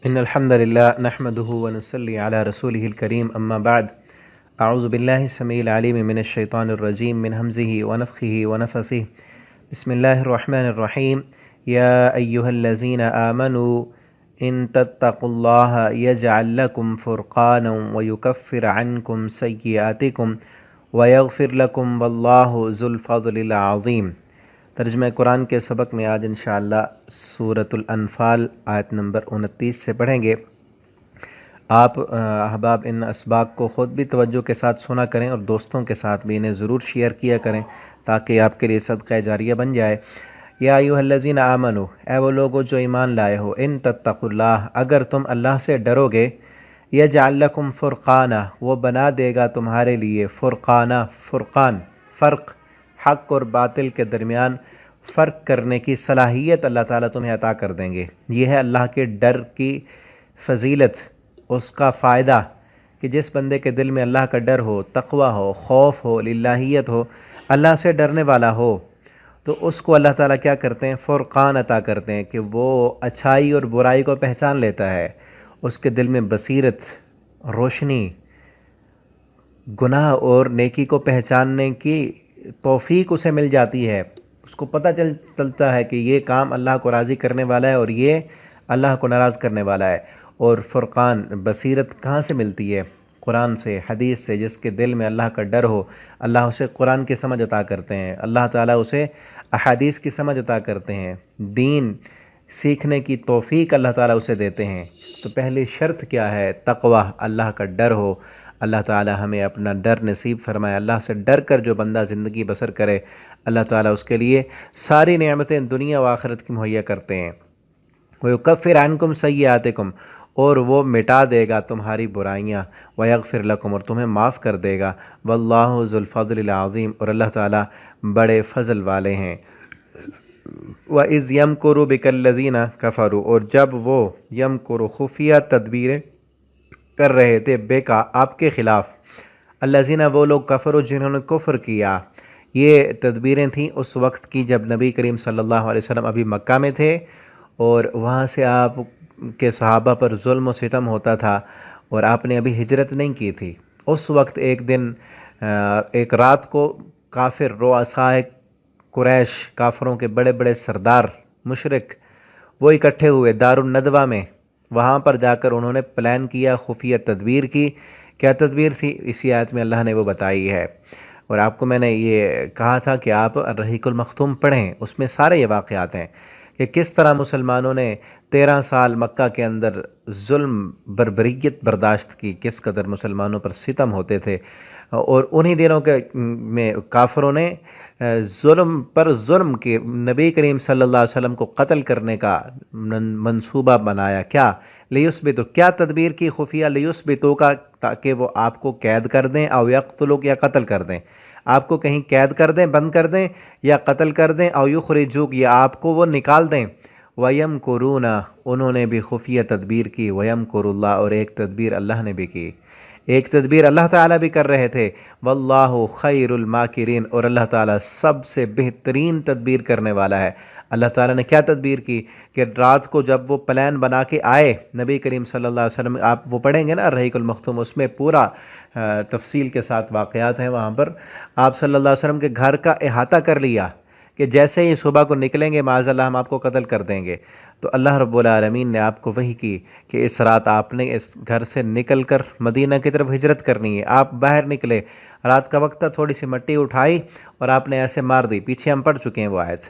إن الحمد لله نحمده ونصلي على رسوله الكريم أما بعد أعوذ بالله السميع العليم من الشيطان الرجيم من همزه ونفخه ونفثه بسم الله الرحمن الرحيم يا أيها الذين آمنوا إن تتقوا الله يجعل لكم فرقانا ويكفر عنكم سيئاتكم ويغفر لكم والله ذو الفضل العظيم۔ ترجمہ قرآن کے سبق میں آج انشاءاللہ سورۃ الانفال آیت نمبر 29 سے پڑھیں گے۔ آپ احباب ان اسباق کو خود بھی توجہ کے ساتھ سنا کریں اور دوستوں کے ساتھ بھی انہیں ضرور شیئر کیا کریں تاکہ آپ کے لیے صدقہ جاریہ بن جائے۔ یا ایھا الذین آمنو، اے وہ لوگو جو ایمان لائے ہو، ان تتقوا اللہ، اگر تم اللہ سے ڈرو گے، یجعل لکم فرقانہ، وہ بنا دے گا تمہارے لیے فرقانہ، فرقان، فرق، حق اور باطل کے درمیان فرق کرنے کی صلاحیت اللہ تعالیٰ تمہیں عطا کر دیں گے۔ یہ ہے اللہ کے ڈر کی فضیلت، اس کا فائدہ کہ جس بندے کے دل میں اللہ کا ڈر ہو، تقوی ہو، خوف ہو، للہیت ہو، اللہ سے ڈرنے والا ہو، تو اس کو اللہ تعالیٰ کیا کرتے ہیں؟ فرقان عطا کرتے ہیں کہ وہ اچھائی اور برائی کو پہچان لیتا ہے، اس کے دل میں بصیرت، روشنی، گناہ اور نیکی کو پہچاننے کی توفیق اسے مل جاتی ہے۔ اس کو پتہ چلتا ہے کہ یہ کام اللہ کو راضی کرنے والا ہے اور یہ اللہ کو ناراض کرنے والا ہے۔ اور فرقان، بصیرت کہاں سے ملتی ہے؟ قرآن سے، حدیث سے۔ جس کے دل میں اللہ کا ڈر ہو، اللہ اسے قرآن کی سمجھ عطا کرتے ہیں، اللہ تعالیٰ اسے احادیث کی سمجھ عطا کرتے ہیں، دین سیکھنے کی توفیق اللہ تعالیٰ اسے دیتے ہیں۔ تو پہلی شرط کیا ہے؟ تقوی، اللہ کا ڈر ہو۔ اللہ تعالیٰ ہمیں اپنا ڈر نصیب فرمائے۔ اللہ سے ڈر کر جو بندہ زندگی بسر کرے، اللہ تعالیٰ اس کے لیے ساری نعمتیں دنیا و آخرت کی مہیا کرتے ہیں۔ وَيُكَفِّرْ عَنْكُمْ سَيِّئَاتِكُمْ، اور وہ مٹا دے گا تمہاری برائیاں، وَيَغْفِرْ لَكُمْ، اور تمہیں معاف کر دے گا، وَاللَّهُ ذُو الْفَضْلِ الْعَظِيمِ، اور اللہ تعالیٰ بڑے فضل والے ہیں۔ وَإِذْ يَمْكُرُ بِكَ الَّذِينَ كَفَرُوا، اور جب وہ یمکر خفیہ تدبیریں کر رہے تھے بے کا آپ کے خلاف، الذین، وہ لوگ، کفروا، جنہوں نے کفر کیا۔ یہ تدبیریں تھیں اس وقت کی جب نبی کریم صلی اللہ علیہ وسلم ابھی مکہ میں تھے اور وہاں سے آپ کے صحابہ پر ظلم و ستم ہوتا تھا اور آپ نے ابھی ہجرت نہیں کی تھی۔ اس وقت ایک دن، ایک رات کو کافر رؤسائے قریش، کافروں کے بڑے بڑے سردار، مشرک، وہ اکٹھے ہوئے دار الندوہ میں۔ وہاں پر جا کر انہوں نے پلان کیا، خفیہ تدبیر کی۔ کیا تدبیر تھی؟ اسی آیت میں اللہ نے وہ بتائی ہے۔ اور آپ کو میں نے یہ کہا تھا کہ آپ الرحیق المختوم پڑھیں، اس میں سارے یہ واقعات ہیں کہ کس طرح مسلمانوں نے 13 سال مکہ کے اندر ظلم، بربریت برداشت کی، کس قدر مسلمانوں پر ستم ہوتے تھے، اور انہی دنوں کے میں کافروں نے ظلم پر ظلم کے نبی کریم صلی اللہ علیہ وسلم کو قتل کرنے کا منصوبہ بنایا۔ کیا؟ لیثبتوا، کیا تدبیر کی خفیہ؟ لیثبتوا کا، تاکہ وہ آپ کو قید کر دیں، او یقتلوک، یا قتل کر دیں، آپ کو کہیں قید کر دیں، بند کر دیں، یا قتل کر دیں، او یخرجوک، یا آپ کو وہ نکال دیں۔ وَيَمْكُرُونَ، انہوں نے بھی خفیہ تدبیر کی، وَيَمْكُرُ اللَّهُ، اور ایک تدبیر اللہ نے بھی کی، ایک تدبیر اللہ تعالیٰ بھی کر رہے تھے۔ واللہ خیر الماکرین، اور اللہ تعالیٰ سب سے بہترین تدبیر کرنے والا ہے۔ اللہ تعالیٰ نے کیا تدبیر کی کہ رات کو جب وہ پلان بنا کے آئے نبی کریم صلی اللہ علیہ وسلم، آپ وہ پڑھیں گے نا الرحیق المختوم، اس میں پورا تفصیل کے ساتھ واقعات ہیں۔ وہاں پر آپ صلی اللہ علیہ وسلم کے گھر کا احاطہ کر لیا کہ جیسے ہی صبح کو نکلیں گے معاذ اللہ ہم آپ کو قتل کر دیں گے۔ تو اللہ رب العالمین نے آپ کو وحی کی کہ اس رات آپ نے اس گھر سے نکل کر مدینہ کی طرف ہجرت کرنی ہے۔ آپ باہر نکلے، رات کا وقت تھا، تھوڑی سی مٹی اٹھائی اور آپ نے ایسے مار دی۔ پیچھے ہم پڑھ چکے ہیں وہ آیت،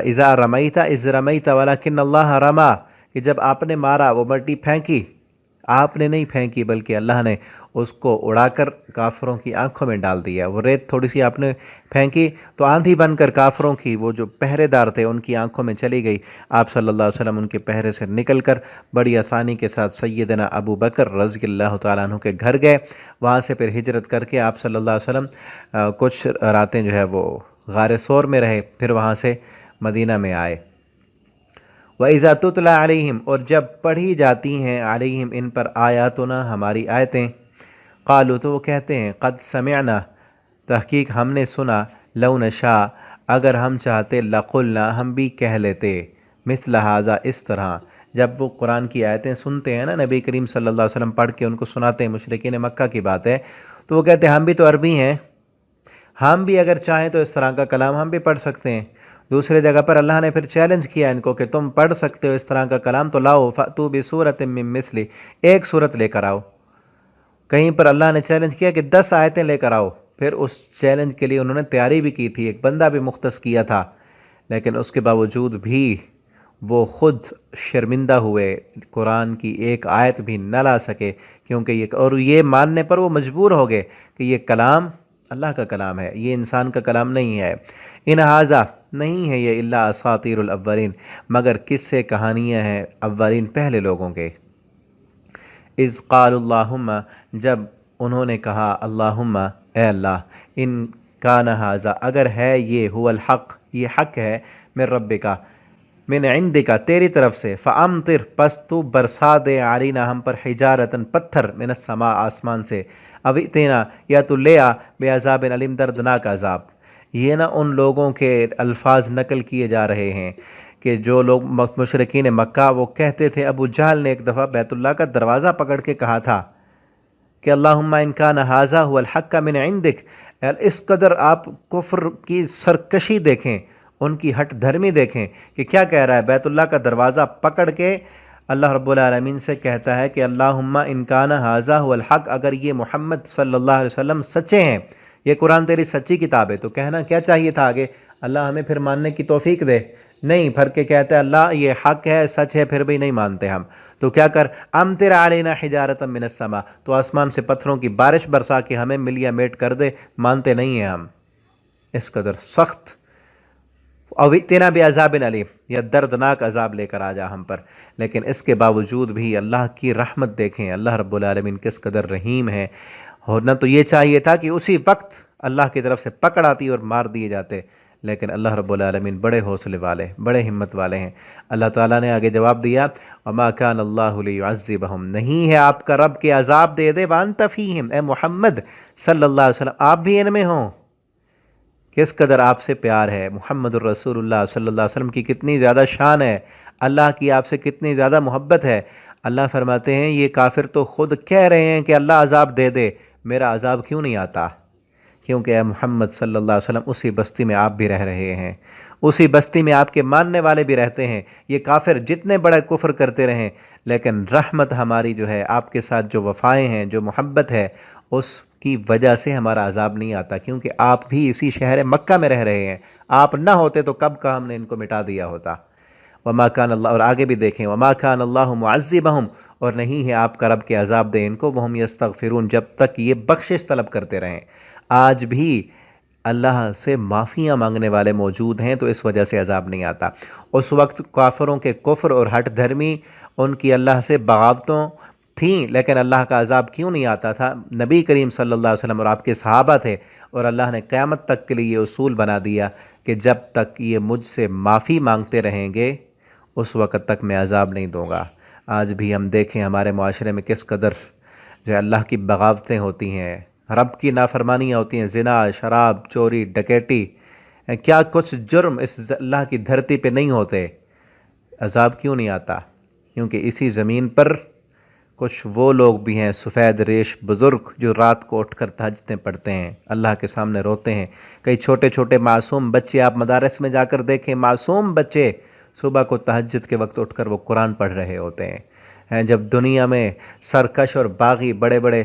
اذا رمیت اذ رمیت ولکن اللہ رما، کہ جب آپ نے مارا، وہ مٹی پھینکی، آپ نے نہیں پھینکی بلکہ اللہ نے اس کو اڑا کر کافروں کی آنکھوں میں ڈال دیا۔ وہ ریت تھوڑی سی آپ نے پھینکی تو آندھی بن کر کافروں کی، وہ جو پہرے دار تھے، ان کی آنکھوں میں چلی گئی۔ آپ صلی اللہ علیہ وسلم ان کے پہرے سے نکل کر بڑی آسانی کے ساتھ سیدنا ابو بکر رضی اللہ تعالیٰ عنہ کے گھر گئے۔ وہاں سے پھر ہجرت کر کے آپ صلی اللہ علیہ وسلم کچھ راتیں جو ہے وہ غار ثور میں رہے، پھر وہاں سے مدینہ میں آئے۔ وَإِذَا تُتْلَى عَلَيْهِمْ، اور جب پڑھی جاتی ہیں علیہم ان پر آیاتنا، ہماری آیتیں، قالوا، تو وہ کہتے ہیں، قد سمعنا، تحقیق ہم نے سنا، لو نشاء، اگر ہم چاہتے، لقلنا، ہم بھی کہہ لیتے، مثل ھذا، اس طرح، جب وہ قرآن کی آیتیں سنتے ہیں نا، نبی کریم صلی اللہ علیہ وسلم پڑھ کے ان کو سناتے ہیں، مشرکین مکہ کی بات ہے، تو وہ کہتے ہیں ہم بھی تو عربی ہیں، ہم بھی اگر چاہیں تو اس طرح کا کلام ہم بھی پڑھ سکتے ہیں۔ دوسری جگہ پر اللہ نے پھر چیلنج کیا ان کو کہ تم پڑھ سکتے ہو اس طرح کا کلام، تو لاؤ فأتوا بسورۃ من مثلی، ایک سورت لے کر آؤ۔ کہیں پر اللہ نے چیلنج کیا کہ 10 آیتیں لے کر آؤ، پھر اس چیلنج کے لیے انہوں نے تیاری بھی کی تھی، ایک بندہ بھی مختص کیا تھا، لیکن اس کے باوجود بھی وہ خود شرمندہ ہوئے، قرآن کی ایک آیت بھی نہ لا سکے، کیونکہ یہ ماننے پر وہ مجبور ہو گئے کہ یہ کلام اللہ کا کلام ہے، یہ انسان کا کلام نہیں ہے۔ ان ھذا، نہیں ہے یہ الا اساطیر الاولین، مگر قصے کہانیاں ہیں اولین پہلے لوگوں کے۔ اذ قال اللہم، جب انہوں نے کہا اللہم اے اللہ، ان کان ھذا، اگر ہے یہ هو الحق، یہ حق ہے، من ربک، من عندک، تیری طرف سے، فامطر، پس تو برسا دے، علینا، ہم پر، حجارتن، پتھر، من السماء، آسمان سے، او ائتنا، یا تو لے آ، بعذاب علیم، دردناک عذاب۔ یہ نا ان لوگوں کے الفاظ نقل کیے جا رہے ہیں کہ جو لوگ مشرکین مکہ، وہ کہتے تھے، ابو جہل نے ایک دفعہ بیت اللہ کا دروازہ پکڑ کے کہا تھا کہ اللہم ان کان ھذا هو الحق من عندک۔ اس قدر آپ کفر کی سرکشی دیکھیں، ان کی ہٹ دھرمی دیکھیں کہ کیا کہہ رہا ہے، بیت اللہ کا دروازہ پکڑ کے اللہ رب العالمین سے کہتا ہے کہ اللہم ان کان ھذا هو الحق، اگر یہ محمد صلی اللہ علیہ وسلم سچے ہیں، یہ قرآن تیری سچی کتاب ہے، تو کہنا کیا چاہیے تھا آگے، اللہ ہمیں پھر ماننے کی توفیق دے، نہیں، پھر کے کہتے ہیں اللہ یہ حق ہے، سچ ہے، پھر بھی نہیں مانتے ہم، تو کیا کر، امطر علینا حجارۃ من السماء، تو آسمان سے پتھروں کی بارش برسا کے ہمیں ملیا میٹ کر دے، مانتے نہیں ہیں ہم، اس قدر سخت، او ائتنا بعذاب علیم، یا دردناک عذاب لے کر آ جا ہم پر۔ لیکن اس کے باوجود بھی اللہ کی رحمت دیکھیں، اللہ رب العالمین کس قدر رحیم ہے، ہونا تو یہ چاہیے تھا کہ اسی وقت اللہ کی طرف سے پکڑ آتی اور مار دیے جاتے، لیکن اللہ رب العالمین بڑے حوصلے والے، بڑے ہمت والے ہیں۔ اللہ تعالیٰ نے آگے جواب دیا، وما کان اللہ لیعذبہم، نہیں ہے آپ کا رب کہ عذاب دے دے، وانت فیہم، اے محمد صلی اللہ علیہ وسلم، آپ بھی ان میں ہوں۔ کس قدر آپ سے پیار ہے، محمد الرسول اللہ صلی اللہ علیہ وسلم کی کتنی زیادہ شان ہے، اللہ کی آپ سے کتنی زیادہ محبت ہے۔ اللہ فرماتے ہیں یہ کافر تو خود کہہ رہے ہیں کہ اللہ عذاب دے دے، میرا عذاب کیوں نہیں آتا، کیونکہ اے محمد صلی اللہ علیہ وسلم اسی بستی میں آپ بھی رہ رہے ہیں، اسی بستی میں آپ کے ماننے والے بھی رہتے ہیں۔ یہ کافر جتنے بڑے کفر کرتے رہیں، لیکن رحمت ہماری جو ہے، آپ کے ساتھ جو وفائیں ہیں، جو محبت ہے، اس کی وجہ سے ہمارا عذاب نہیں آتا، کیونکہ آپ بھی اسی شہر مکہ میں رہ رہے ہیں، آپ نہ ہوتے تو کب کا ہم نے ان کو مٹا دیا ہوتا۔ وما کان اللہ، اور آگے بھی دیکھیں، وما کان اللہ معذبہم، اور نہیں ہے آپ کا رب کے عذاب دے ان کو، وہم یستغفرون، جب تک یہ بخشش طلب کرتے رہیں۔ آج بھی اللہ سے معافیاں مانگنے والے موجود ہیں، تو اس وجہ سے عذاب نہیں آتا۔ اس وقت کافروں کے کفر اور ہٹ دھرمی، ان کی اللہ سے بغاوتوں تھیں، لیکن اللہ کا عذاب کیوں نہیں آتا تھا؟ نبی کریم صلی اللہ علیہ وسلم اور آپ کے صحابہ تھے، اور اللہ نے قیامت تک کے لیے یہ اصول بنا دیا کہ جب تک یہ مجھ سے معافی مانگتے رہیں گے، اس وقت تک میں عذاب نہیں دوں گا۔ آج بھی ہم دیکھیں ہمارے معاشرے میں کس قدر جو اللہ کی بغاوتیں ہوتی ہیں، رب کی نافرمانیاں ہوتی ہیں، زنا، شراب، چوری، ڈکیٹی، کیا کچھ جرم اس اللہ کی دھرتی پہ نہیں ہوتے، عذاب کیوں نہیں آتا؟ کیونکہ اسی زمین پر کچھ وہ لوگ بھی ہیں، سفید ریش بزرگ، جو رات کو اٹھ کر تہجدیں پڑھتے ہیں، اللہ کے سامنے روتے ہیں۔ کئی چھوٹے چھوٹے معصوم بچے، آپ مدارس میں جا کر دیکھیں، معصوم بچے صبح کو تہجد کے وقت اٹھ کر وہ قرآن پڑھ رہے ہوتے ہیں۔ جب دنیا میں سرکش اور باغی بڑے بڑے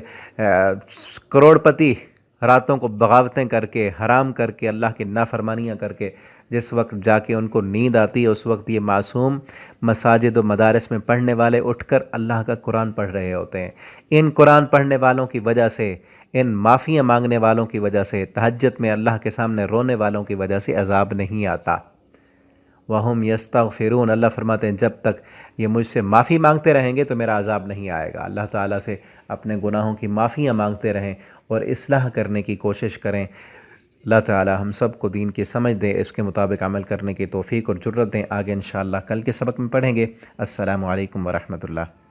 کروڑ پتی راتوں کو بغاوتیں کر کے، حرام کر کے، اللہ کی نافرمانیاں کر کے، جس وقت جا کے ان کو نیند آتی ہے، اس وقت یہ معصوم مساجد و مدارس میں پڑھنے والے اٹھ کر اللہ کا قرآن پڑھ رہے ہوتے ہیں۔ ان قرآن پڑھنے والوں کی وجہ سے، ان معافیاں مانگنے والوں کی وجہ سے، تہجد میں اللہ کے سامنے رونے والوں کی وجہ سے عذاب نہیں آتا۔ وَهُمْ يَسْتَغْفِرُونَ، اللہ فرماتے ہیں جب تک یہ مجھ سے معافی مانگتے رہیں گے تو میرا عذاب نہیں آئے گا۔ اللہ تعالیٰ سے اپنے گناہوں کی معافیاں مانگتے رہیں اور اصلاح کرنے کی کوشش کریں۔ اللہ تعالیٰ ہم سب کو دین کی سمجھ دے، اس کے مطابق عمل کرنے کی توفیق اور جرت دیں۔ آگے انشاءاللہ کل کے سبق میں پڑھیں گے۔ السلام علیکم ورحمۃ اللہ۔